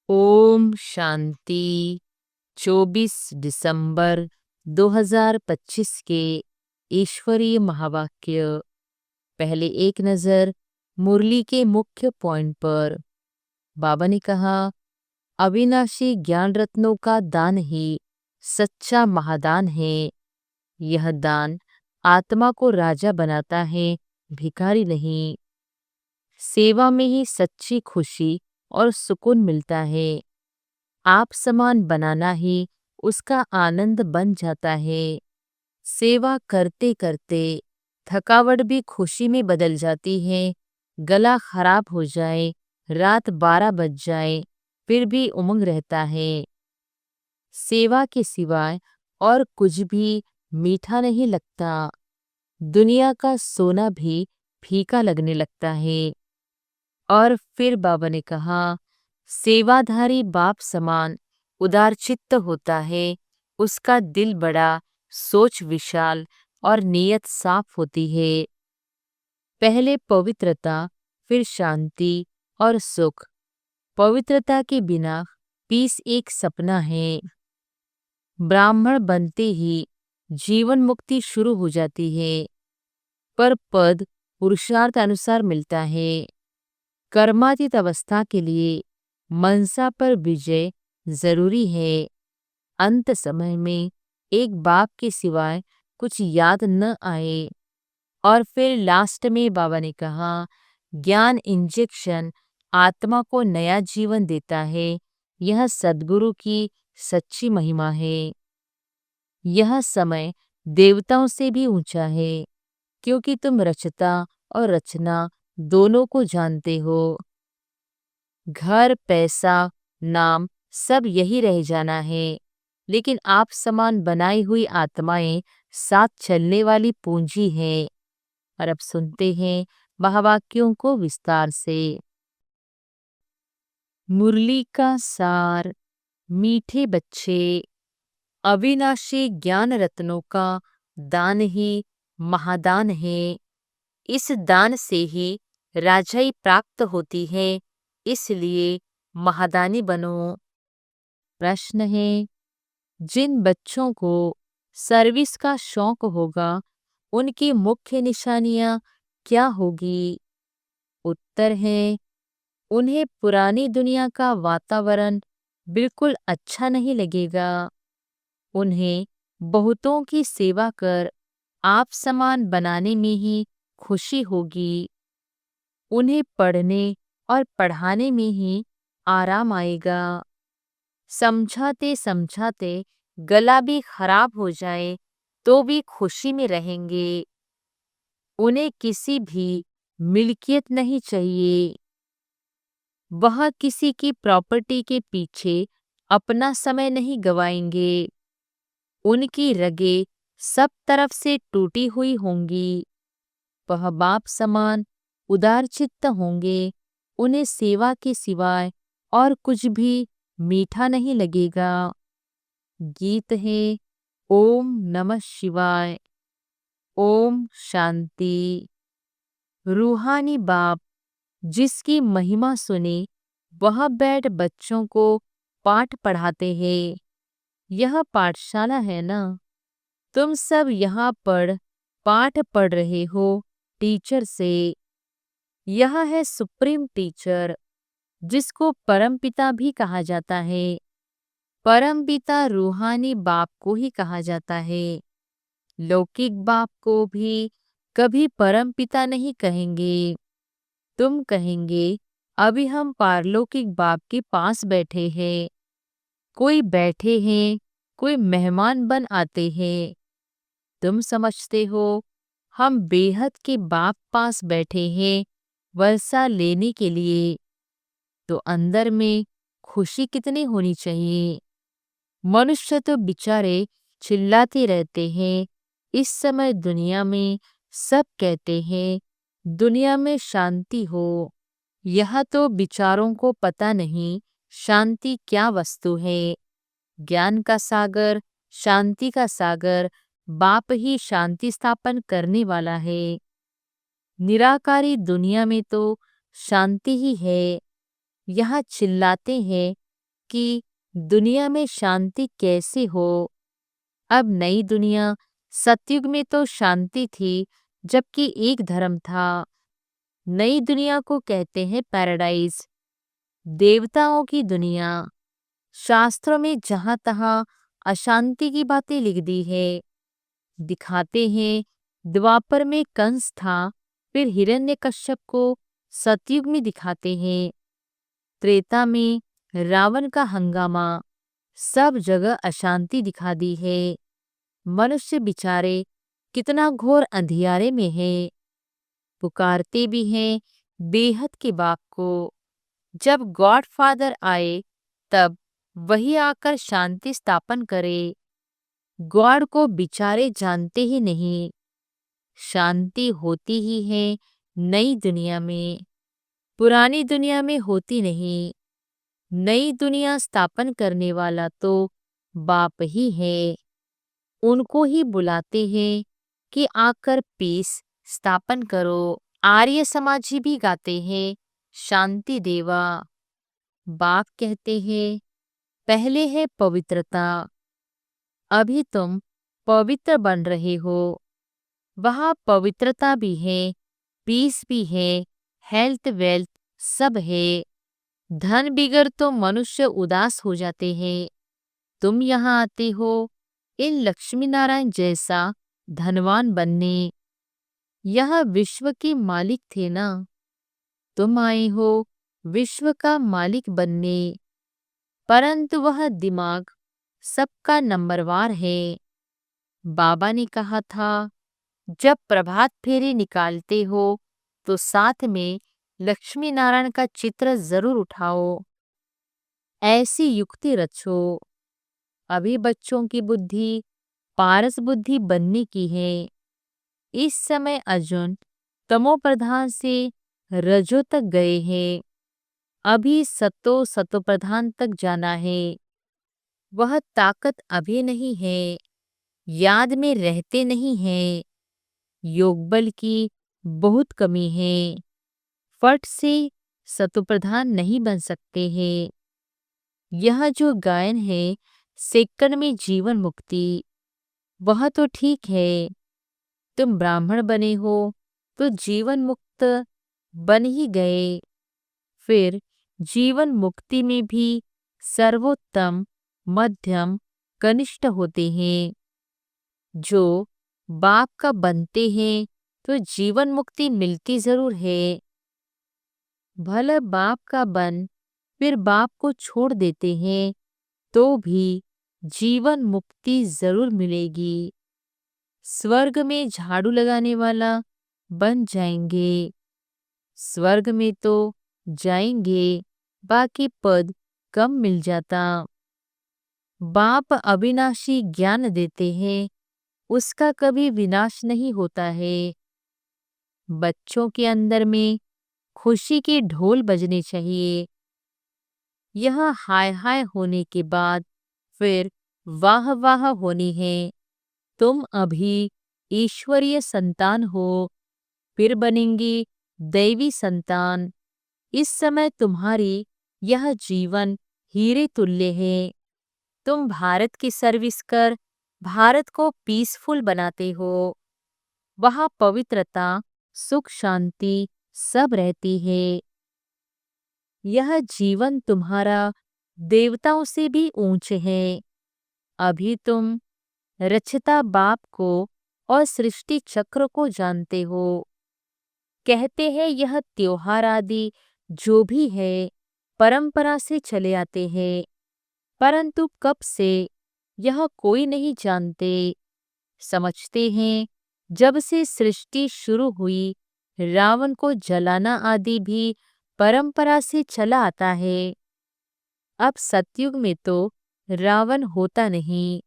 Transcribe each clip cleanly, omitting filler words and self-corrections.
ओम शांति। 24 दिसंबर 2025 के ईश्वरीय महावाक्य। पहले एक नजर मुरली के मुख्य पॉइंट पर। बाबा ने कहा, अविनाशी ज्ञान रत्नों का दान ही सच्चा महादान है। यह दान आत्मा को राजा बनाता है, भिखारी नहीं। सेवा में ही सच्ची खुशी और सुकून मिलता है। आप समान बनाना ही उसका आनंद बन जाता है। सेवा करते करते थकावट भी खुशी में बदल जाती है। गला खराब हो जाए, रात 12 बज जाए, फिर भी उमंग रहता है। सेवा के सिवाय और कुछ भी मीठा नहीं लगता। दुनिया का सोना भी फीका लगने लगता है। और फिर बाबा ने कहा, सेवाधारी बाप समान उदारचित्त होता है। उसका दिल बड़ा, सोच विशाल और नीयत साफ होती है। पहले पवित्रता, फिर शांति और सुख। पवित्रता के बिना पीस एक सपना है। ब्राह्मण बनते ही जीवन मुक्ति शुरू हो जाती है, पर पद पुरुषार्थ अनुसार मिलता है। कर्मातीत अवस्था के लिए मनसा पर विजय जरूरी है। अंत समय में एक बाप के सिवाय कुछ याद न आए। और फिर लास्ट में बाबा ने कहा, ज्ञान इंजेक्शन आत्मा को नया जीवन देता है। यह सद्गुरु की सच्ची महिमा है। यह समय देवताओं से भी ऊंचा है, क्योंकि तुम रचता और रचना दोनों को जानते हो। घर, पैसा, नाम सब यही रह जाना है, लेकिन आप समान बनाई हुई आत्माएं साथ चलने वाली पूंजी है। और अब सुनते हैं महावाक्यों को विस्तार से। मुरली का सार। मीठे बच्चे, अविनाशी ज्ञान रत्नों का दान ही महादान है। इस दान से ही राजाई प्राप्त होती है, इसलिए महादानी बनो। प्रश्न है, जिन बच्चों को सर्विस का शौक होगा, उनकी मुख्य निशानियां क्या होगी? उत्तर है, उन्हें पुरानी दुनिया का वातावरण बिल्कुल अच्छा नहीं लगेगा। उन्हें बहुतों की सेवा कर आप समान बनाने में ही खुशी होगी। उन्हें पढ़ने और पढ़ाने में ही आराम आएगा। समझाते समझाते गला भी खराब हो जाए तो भी खुशी में रहेंगे। उन्हें किसी भी मिल्कियत नहीं चाहिए। वह किसी की प्रॉपर्टी के पीछे अपना समय नहीं गवाएंगे। उनकी रगें सब तरफ से टूटी हुई होंगी। वह बाप समान उदारचित्त होंगे। उन्हें सेवा के सिवाय और कुछ भी मीठा नहीं लगेगा। गीत है, ओम नमः शिवाय। ओम शांति। रूहानी बाप जिसकी महिमा सुने, वह बैठ बच्चों को पाठ पढ़ाते हैं। यह पाठशाला है ना? तुम सब यहाँ पर पाठ पढ़ रहे हो टीचर से। यह है सुप्रीम टीचर, जिसको परमपिता भी कहा जाता है। परमपिता रूहानी बाप को ही कहा जाता है। लौकिक बाप को भी कभी परमपिता नहीं कहेंगे। तुम कहेंगे, अभी हम पारलौकिक बाप के पास बैठे हैं। कोई बैठे हैं, कोई मेहमान बन आते हैं। तुम समझते हो हम बेहद के बाप पास बैठे हैं वर्षा लेने के लिए। तो अंदर में खुशी कितनी होनी चाहिए। मनुष्य तो बेचारे चिल्लाते रहते हैं। इस समय दुनिया में सब कहते हैं दुनिया में शांति हो। यह तो विचारों को पता नहीं शांति क्या वस्तु है। ज्ञान का सागर, शांति का सागर बाप ही शांति स्थापन करने वाला है। निराकारी दुनिया में तो शांति ही है। यहाँ चिल्लाते हैं कि दुनिया में शांति कैसे हो। अब नई दुनिया, सतयुग में तो शांति थी, जबकि एक धर्म था। नई दुनिया को कहते हैं पैराडाइज, देवताओं की दुनिया। शास्त्रों में जहां तहां अशांति की बातें लिख दी है। दिखाते हैं द्वापर में कंस था, फिर हिरण्यकश्यप को सतयुग में दिखाते हैं। त्रेता में रावण का हंगामा, सब जगह अशांति दिखा दी है। मनुष्य बेचारे कितना घोर अंधियारे में है। पुकारते भी हैं बेहद के बाप को। जब गॉड फादर आए तब वही आकर शांति स्थापन करे। गॉड को बेचारे जानते ही नहीं। शांति होती ही है नई दुनिया में, पुरानी दुनिया में होती नहीं। नई दुनिया स्थापन करने वाला तो बाप ही है। उनको ही बुलाते हैं कि आकर पीस स्थापन करो। आर्य समाजी भी गाते हैं शांति देवा। बाप कहते हैं पहले है पवित्रता, अभी तुम पवित्र बन रहे हो। वहाँ पवित्रता भी है, पीस भी है, हेल्थ वेल्थ सब है। धन बिगड़ तो मनुष्य उदास हो जाते हैं। तुम यहाँ आते हो इन लक्ष्मी नारायण जैसा धनवान बनने। यह विश्व के मालिक थे ना, तुम आए हो विश्व का मालिक बनने। परंतु वह दिमाग सबका नंबरवार है। बाबा ने कहा था जब प्रभात फेरी निकालते हो तो साथ में लक्ष्मी नारायण का चित्र जरूर उठाओ। ऐसी युक्ति रचो। अभी बच्चों की बुद्धि पारस बुद्धि बनने की है। इस समय अर्जुन तमो प्रधान से रजो तक गए हैं। अभी सतो प्रधान तक जाना है। वह ताकत अभी नहीं है, याद में रहते नहीं हैं। योग बल की बहुत कमी है। फट से सतोप्रधान नहीं बन सकते हैं। यह जो गायन है सेकंड में जीवन मुक्ति, वह तो ठीक है। तुम ब्राह्मण बने हो तो जीवन मुक्त बन ही गए। फिर जीवन मुक्ति में भी सर्वोत्तम, मध्यम, कनिष्ठ होते हैं। जो बाप का बनते हैं तो जीवन मुक्ति मिलती जरूर है। भले बाप का बन फिर बाप को छोड़ देते हैं तो भी जीवन मुक्ति जरूर मिलेगी। स्वर्ग में झाड़ू लगाने वाला बन जाएंगे। स्वर्ग में तो जाएंगे, बाकी पद कम मिल जाता। बाप अविनाशी ज्ञान देते हैं, उसका कभी विनाश नहीं होता है। बच्चों के अंदर में खुशी के ढोल बजने चाहिए। यह हाय हाय होने के बाद फिर वाह वाह होनी है। तुम अभी ईश्वरीय संतान हो, फिर बनेंगे दैवी संतान। इस समय तुम्हारी यह जीवन हीरे तुल्य है। तुम भारत की सर्विस कर भारत को पीसफुल बनाते हो। वहाँ पवित्रता, सुख, शांति सब रहती है। यह जीवन तुम्हारा देवताओं से भी ऊंचे है। अभी तुम रचिता बाप को और सृष्टि चक्र को जानते हो। कहते हैं यह त्योहार आदि जो भी है परंपरा से चले आते हैं, परंतु कब से यह कोई नहीं जानते। समझते हैं जब से सृष्टि शुरू हुई रावण को जलाना आदि भी परंपरा से चला आता है। अब सतयुग में तो रावण होता नहीं,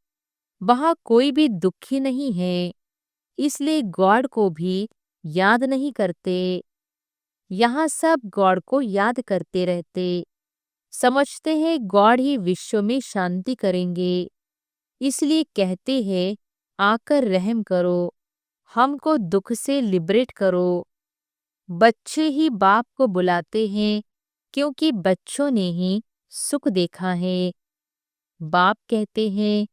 वहाँ कोई भी दुखी नहीं है, इसलिए गॉड को भी याद नहीं करते। यहाँ सब गॉड को याद करते रहते। समझते हैं गॉड ही विश्व में शांति करेंगे, इसलिए कहते हैं आकर रहम करो, हमको दुख से लिबरेट करो। बच्चे ही बाप को बुलाते हैं क्योंकि बच्चों ने ही सुख देखा है। बाप कहते हैं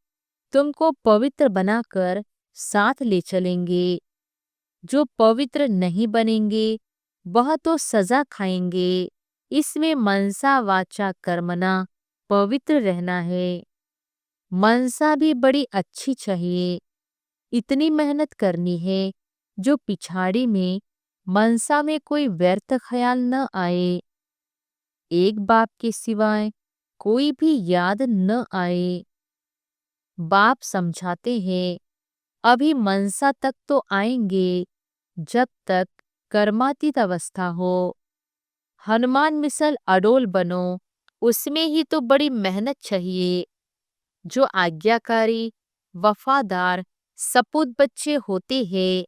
तुमको पवित्र बनाकर साथ ले चलेंगे। जो पवित्र नहीं बनेंगे वह तो सजा खाएंगे। इसमें मनसा वाचा कर्मणा पवित्र रहना है। मनसा भी बड़ी अच्छी चाहिए। इतनी मेहनत करनी है जो पिछाड़ी में मनसा में कोई व्यर्थ ख्याल न आए। एक बाप के सिवाय कोई भी याद न आए। बाप समझाते हैं अभी मनसा तक तो आएंगे जब तक कर्मातीत अवस्था हो। हनुमान मिसल अडोल बनो, उसमें ही तो बड़ी मेहनत चाहिए। जो आज्ञाकारी वफादार सपूत बच्चे होते हैं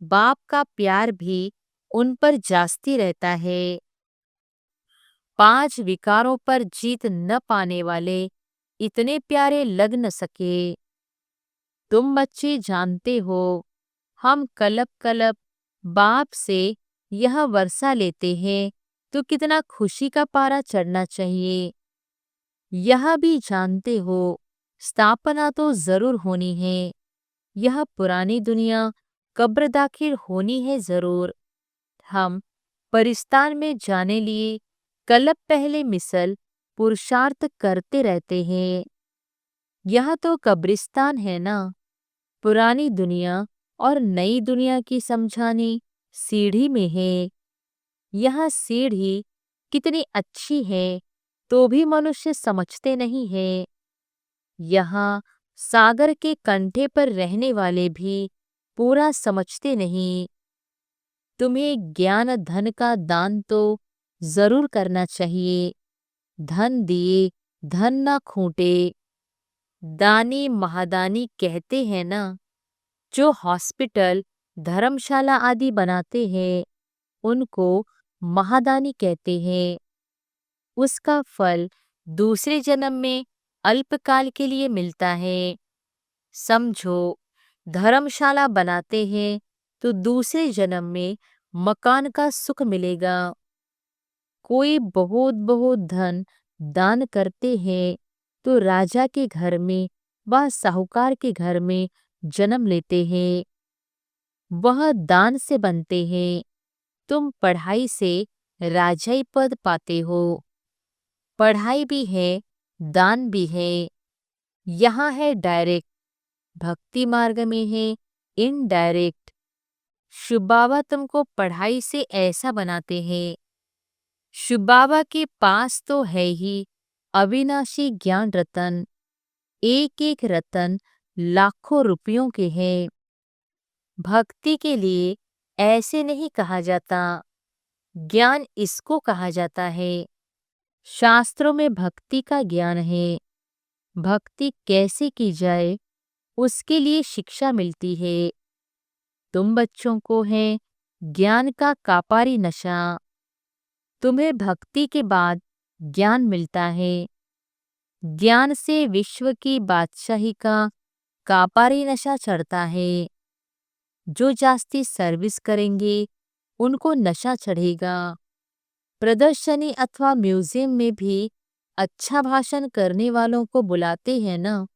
बाप का प्यार भी उन पर जास्ती रहता है। 5 विकारों पर जीत न पाने वाले इतने प्यारे लग न सके। तुम बच्चे जानते हो हम कलप कलप बाप से यह वर्षा लेते हैं तो कितना खुशी का पारा चढ़ना चाहिए। यह भी जानते हो स्थापना तो जरूर होनी है। यह पुरानी दुनिया कब्र दाखिल होनी है जरूर। हम परिस्तान में जाने लिए कलप पहले मिसल पुरुषार्थ करते रहते हैं। यह तो कब्रिस्तान है ना। पुरानी दुनिया और नई दुनिया की समझानी सीढ़ी में है। यह सीढ़ी कितनी अच्छी है तो भी मनुष्य समझते नहीं है। यहाँ सागर के कंठे पर रहने वाले भी पूरा समझते नहीं। तुम्हें ज्ञान धन का दान तो जरूर करना चाहिए। धन दिए धन ना खूंटे। दानी महादानी कहते हैं ना। जो हॉस्पिटल धर्मशाला आदि बनाते हैं उनको महादानी कहते हैं। उसका फल दूसरे जन्म में अल्पकाल के लिए मिलता है। समझो धर्मशाला बनाते हैं तो दूसरे जन्म में मकान का सुख मिलेगा। कोई बहुत बहुत धन दान करते हैं तो राजा के घर में व साहूकार के घर में जन्म लेते हैं। वह दान से बनते हैं। तुम पढ़ाई से राजाई पद पाते हो। पढ़ाई भी है दान भी है। यहाँ है डायरेक्ट, भक्ति मार्ग में है इनडायरेक्ट। शिव बाबा तुमको पढ़ाई से ऐसा बनाते हैं। शिव बाबा के पास तो है ही अविनाशी ज्ञान रतन। एक एक रतन लाखों रुपयों के हैं। भक्ति के लिए ऐसे नहीं कहा जाता। ज्ञान इसको कहा जाता है। शास्त्रों में भक्ति का ज्ञान है। भक्ति कैसे की जाए उसके लिए शिक्षा मिलती है। तुम बच्चों को है ज्ञान का कापारी नशा। तुम्हें भक्ति के बाद ज्ञान मिलता है। ज्ञान से विश्व की बादशाही का कापारी नशा चढ़ता है। जो जास्ती सर्विस करेंगे उनको नशा चढ़ेगा। प्रदर्शनी अथवा म्यूजियम में भी अच्छा भाषण करने वालों को बुलाते हैं ना।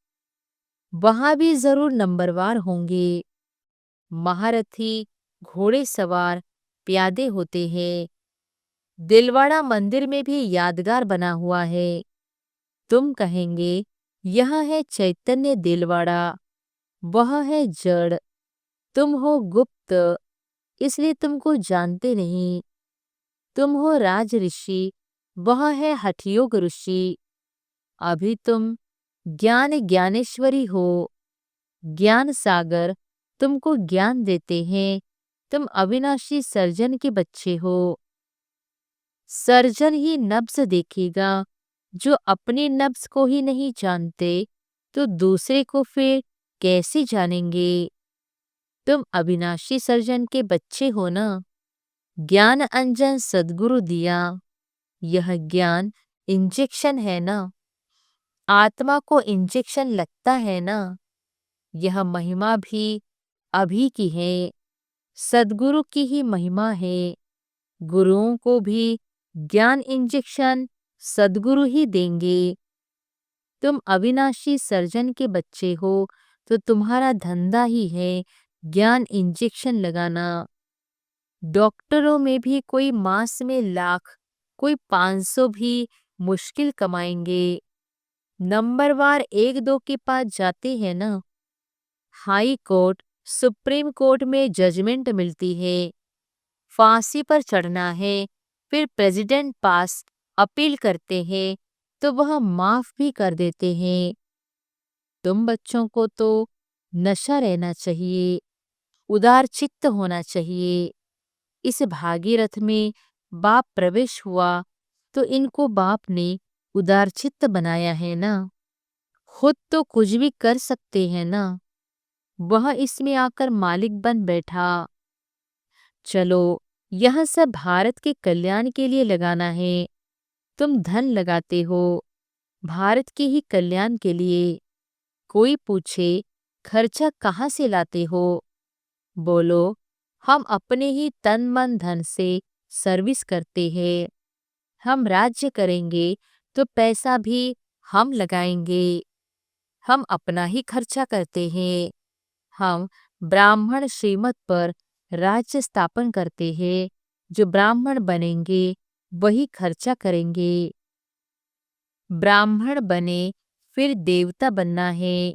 वहां भी जरूर नंबरवार होंगे। महारथी घोड़े सवार प्यादे होते हैं। दिलवाड़ा मंदिर में भी यादगार बना हुआ है। तुम कहेंगे यह है चैतन्य दिलवाड़ा, वह है जड़। तुम हो गुप्त इसलिए तुमको जानते नहीं। तुम हो राज ऋषि, वह है हठयोग ऋषि। अभी तुम ज्ञान ज्ञानेश्वरी हो। ज्ञान सागर तुमको ज्ञान देते हैं। तुम अविनाशी सर्जन के बच्चे हो। सर्जन ही नब्ज देखेगा। जो अपनी नब्ज को ही नहीं जानते तो दूसरे को फिर कैसे जानेंगे। तुम अविनाशी सर्जन के बच्चे हो ना। ज्ञान अंजन सद्गुरु दिया। यह ज्ञान इंजेक्शन है ना। आत्मा को इंजेक्शन लगता है ना। यह महिमा भी अभी की है। सद्गुरु की ही महिमा है। गुरुओं को भी ज्ञान इंजेक्शन सद्गुरु ही देंगे। तुम अविनाशी सर्जन के बच्चे हो तो तुम्हारा धंधा ही है ज्ञान इंजेक्शन लगाना। डॉक्टरों में भी कोई मास में लाख, कोई 500 भी मुश्किल कमाएंगे। नंबरवार 1-2 के पास जाते हैं ना। हाई कोर्ट, सुप्रीम कोर्ट में जजमेंट मिलती है, फांसी पर चढ़ना है, फिर प्रेसिडेंट पास अपील करते हैं तो वह माफ भी कर देते हैं। तुम बच्चों को तो नशा रहना चाहिए, उदार चित्त होना चाहिए। इस भागीरथ में बाप प्रवेश हुआ तो इनको बाप ने उदार चित्त बनाया है ना। खुद तो कुछ भी कर सकते हैं ना, वह इसमें आकर मालिक बन बैठा। चलो, यह सब भारत के कल्याण के लिए लगाना है। तुम धन लगाते हो भारत के ही कल्याण के लिए। कोई पूछे खर्चा कहाँ से लाते हो, बोलो हम अपने ही तन मन धन से सर्विस करते हैं। हम राज्य करेंगे तो पैसा भी हम लगाएंगे। हम अपना ही खर्चा करते हैं। हम ब्राह्मण श्रीमत पर राज्य स्थापन करते हैं। जो ब्राह्मण बनेंगे वही खर्चा करेंगे। ब्राह्मण बने फिर देवता बनना है।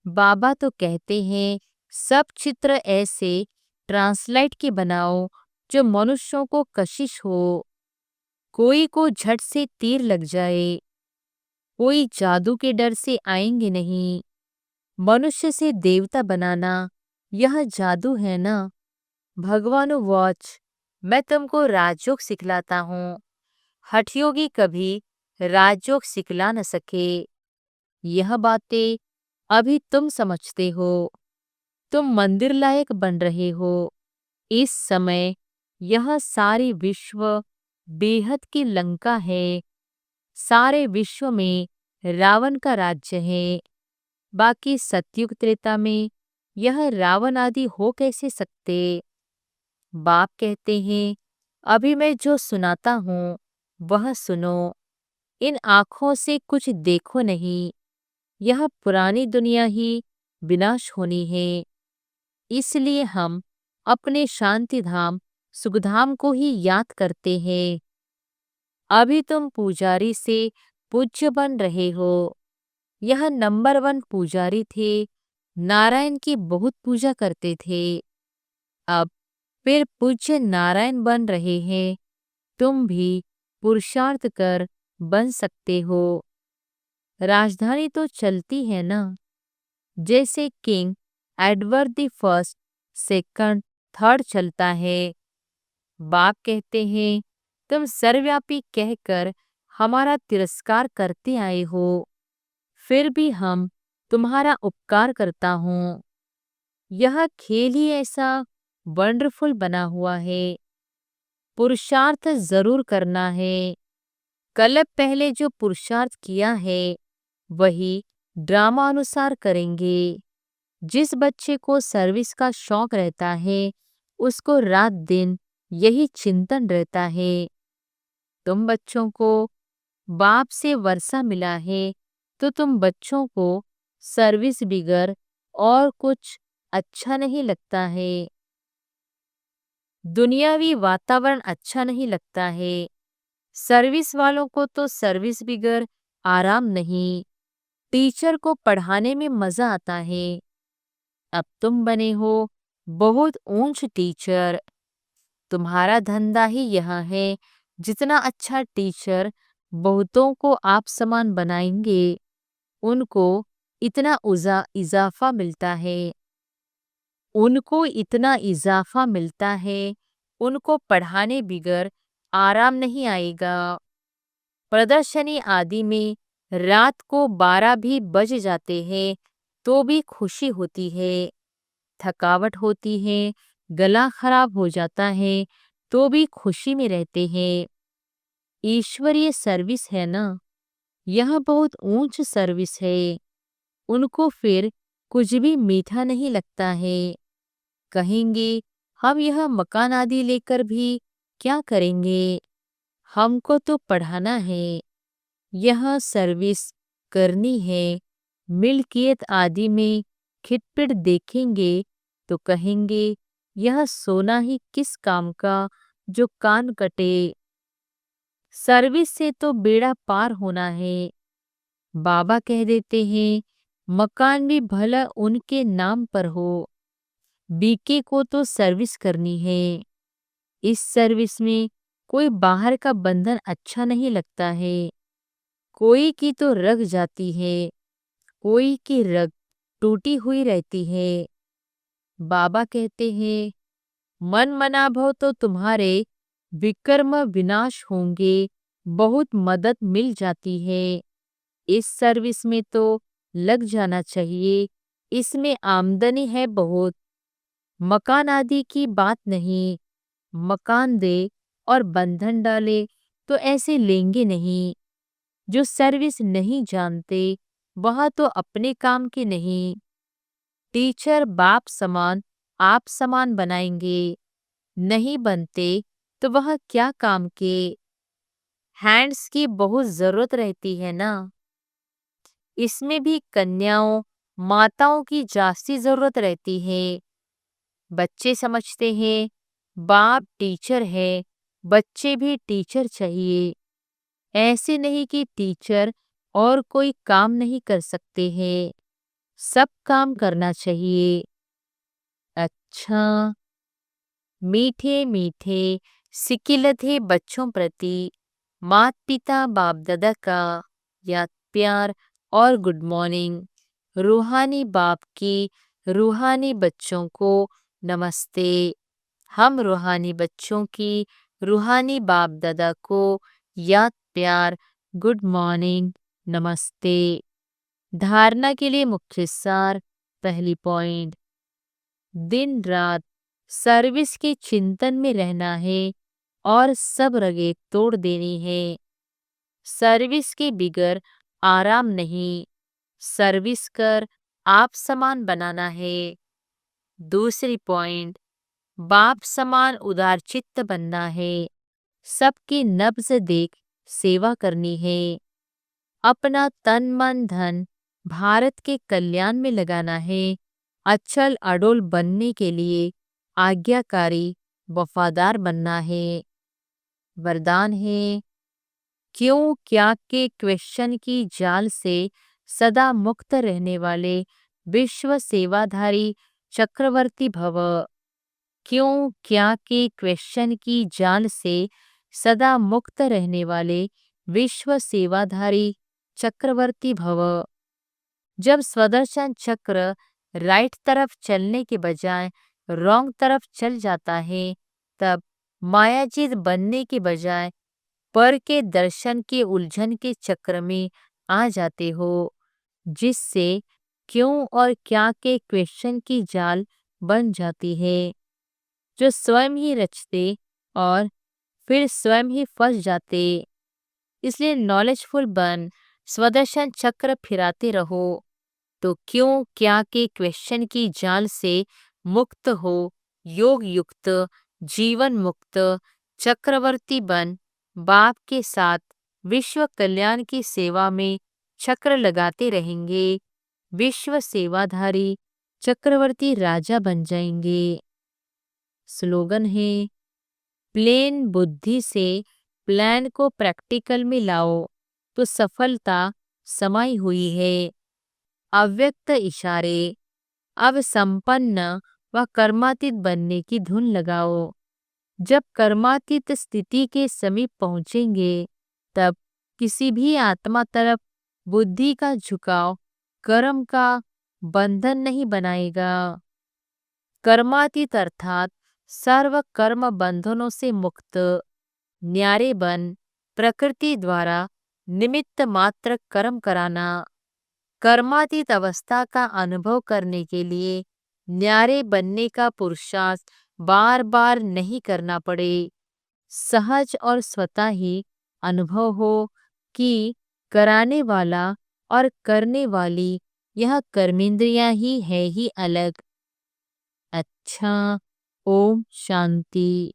बाबा तो कहते हैं सब चित्र ऐसे ट्रांसलाइट के बनाओ जो मनुष्यों को कशिश हो। कोई को झट से तीर लग जाए, कोई जादू के डर से आएंगे नहीं। मनुष्य से देवता बनाना यह जादू है ना। भगवानु वॉच, मैं तुमको राजयोग सिखलाता हूँ। हठयोगी कभी राजयोग सिखला न सके। यह बातें अभी तुम समझते हो। तुम मंदिर लायक बन रहे हो। इस समय यह सारी विश्व बेहद की लंका है। सारे विश्व में रावण का राज्य है। बाकी सतयुग त्रेता में यह रावण आदि हो कैसे सकते। बाप कहते हैं अभी मैं जो सुनाता हूँ वह सुनो। इन आँखों से कुछ देखो नहीं। यह पुरानी दुनिया ही विनाश होनी है। इसलिए हम अपने शांति धाम सुखधाम को ही याद करते हैं। अभी तुम पुजारी से पूज्य बन रहे हो। यह नंबर 1 पुजारी थे, नारायण की बहुत पूजा करते थे। अब फिर पूज्य नारायण बन रहे हैं। तुम भी पुरुषार्थ कर बन सकते हो। राजधानी तो चलती है ना, जैसे king Edward the first, second, third चलता है। बाप कहते हैं तुम सर्वव्यापी कहकर हमारा तिरस्कार करते आए हो, फिर भी हम तुम्हारा उपकार करता हूँ। यह खेल ही ऐसा वंडरफुल बना हुआ है। पुरुषार्थ जरूर करना है। कल्प पहले जो पुरुषार्थ किया है वही ड्रामा अनुसार करेंगे। जिस बच्चे को सर्विस का शौक रहता है उसको रात दिन यही चिंतन रहता है। तुम बच्चों को बाप से वर्षा मिला है तो तुम बच्चों को सर्विस बिगर और कुछ अच्छा नहीं लगता है। दुनियावी वातावरण अच्छा नहीं लगता है। सर्विस वालों को तो सर्विस बिगर आराम नहीं। टीचर को पढ़ाने में मजा आता है। अब तुम बने हो बहुत ऊंच टीचर। तुम्हारा धंधा ही यह है जितना अच्छा टीचर बहुतों को आप समान बनाएंगे उनको इतना इजाफा मिलता है। उनको इतना इजाफा मिलता है, उनको पढ़ाने बिगर आराम नहीं आएगा। प्रदर्शनी आदि में रात को 12 भी बज जाते हैं तो भी खुशी होती है। थकावट होती है, गला खराब हो जाता है तो भी खुशी में रहते हैं। ईश्वरीय सर्विस है ना, यह बहुत ऊंच सर्विस है। उनको फिर कुछ भी मीठा नहीं लगता है। कहेंगे हम यह मकान आदि लेकर भी क्या करेंगे, हमको तो पढ़ाना है। यह सर्विस करनी है। मिल्कियत आदि में खिटपिट देखेंगे तो कहेंगे यह सोना ही किस काम का जो कान कटे। सर्विस से तो बेड़ा पार होना है। बाबा कह देते हैं मकान भी भला उनके नाम पर हो, बीके को तो सर्विस करनी है। इस सर्विस में कोई बाहर का बंधन अच्छा नहीं लगता है। कोई की तो रग जाती है, कोई की रग टूटी हुई रहती है। बाबा कहते हैं मन मना भव तो तुम्हारे विकर्म विनाश होंगे, बहुत मदद मिल जाती है। इस सर्विस में तो लग जाना चाहिए, इसमें आमदनी है बहुत। मकान आदि की बात नहीं, मकान दे और बंधन डाले तो ऐसे लेंगे नहीं। जो सर्विस नहीं जानते वह तो अपने काम के नहीं। टीचर बाप समान आप समान बनाएंगे, नहीं बनते तो वह क्या काम के। हैंड्स की बहुत जरूरत रहती है ना, इसमें भी कन्याओं माताओं की जास्ती जरूरत रहती है। बच्चे समझते हैं बाप टीचर है, बच्चे भी टीचर चाहिए। ऐसे नहीं कि टीचर और कोई काम नहीं कर सकते हैं, सब काम करना चाहिए। अच्छा, मीठे मीठे सिकिल थे बच्चों प्रति मात पिता बाप दादा का याद प्यार और गुड मॉर्निंग। रूहानी बाप की रूहानी बच्चों को नमस्ते। हम रूहानी बच्चों की रूहानी बाप दादा को याद प्यार गुड मॉर्निंग नमस्ते। धारणा के लिए मुख्य सार। पहली पॉइंट, दिन रात सर्विस के चिंतन में रहना है और सब रगे तोड़ देनी है। सर्विस के बिगर आराम नहीं, सर्विस कर आप समान बनाना है। दूसरी पॉइंट, बाप समान उदार चित्त बनना है, सबकी नब्ज देख सेवा करनी है। अपना तन मन धन भारत के कल्याण में लगाना है। अचल अडोल बनने के लिए आज्ञाकारी वफादार बनना है। वरदान है क्यों क्या के क्वेश्चन की जाल से सदा मुक्त रहने वाले विश्व सेवाधारी चक्रवर्ती भव। क्यों क्या के क्वेश्चन की जाल से सदा मुक्त रहने वाले विश्व सेवाधारी चक्रवर्ती भव। जब स्वदर्शन चक्र राइट तरफ चलने के बजाय रॉन्ग तरफ चल जाता है, तब मायाजीत बनने के बजाय पर के दर्शन के उलझन के चक्र में आ जाते हो, जिससे क्यों और क्या के क्वेश्चन की जाल बन जाती है, जो स्वयं ही रचते और फिर स्वयं ही फंस जाते। इसलिए नॉलेजफुल बन स्वदर्शन चक्र फिराते रहो, तो क्यों क्या के क्वेश्चन की जाल से मुक्त हो योग युक्त जीवन मुक्त चक्रवर्ती बन बाप के साथ विश्व कल्याण की सेवा में चक्र लगाते रहेंगे। विश्व सेवाधारी चक्रवर्ती राजा बन जाएंगे। स्लोगन है प्लेन बुद्धि से प्लान को प्रैक्टिकल में लाओ तो सफलता समाई हुई है। अव्यक्त इशारे, अब संपन्न व कर्मातीत बनने की धुन लगाओ। जब कर्मातीत स्थिति के समीप पहुंचेंगे तब किसी भी आत्मा तरफ बुद्धि का झुकाव कर्म का बंधन नहीं बनाएगा। कर्मातीत अर्थात सर्व कर्म बंधनों से मुक्त न्यारे बन प्रकृति द्वारा निमित्त मात्र कर्म कराना। कर्मातीत अवस्था का अनुभव करने के लिए न्यारे बनने का पुरुषार्थ बार बार नहीं करना पड़े, सहज और स्वतः ही अनुभव हो कि कराने वाला और करने वाली यह कर्मेंद्रियां ही है ही अलग। अच्छा, ओम शांति।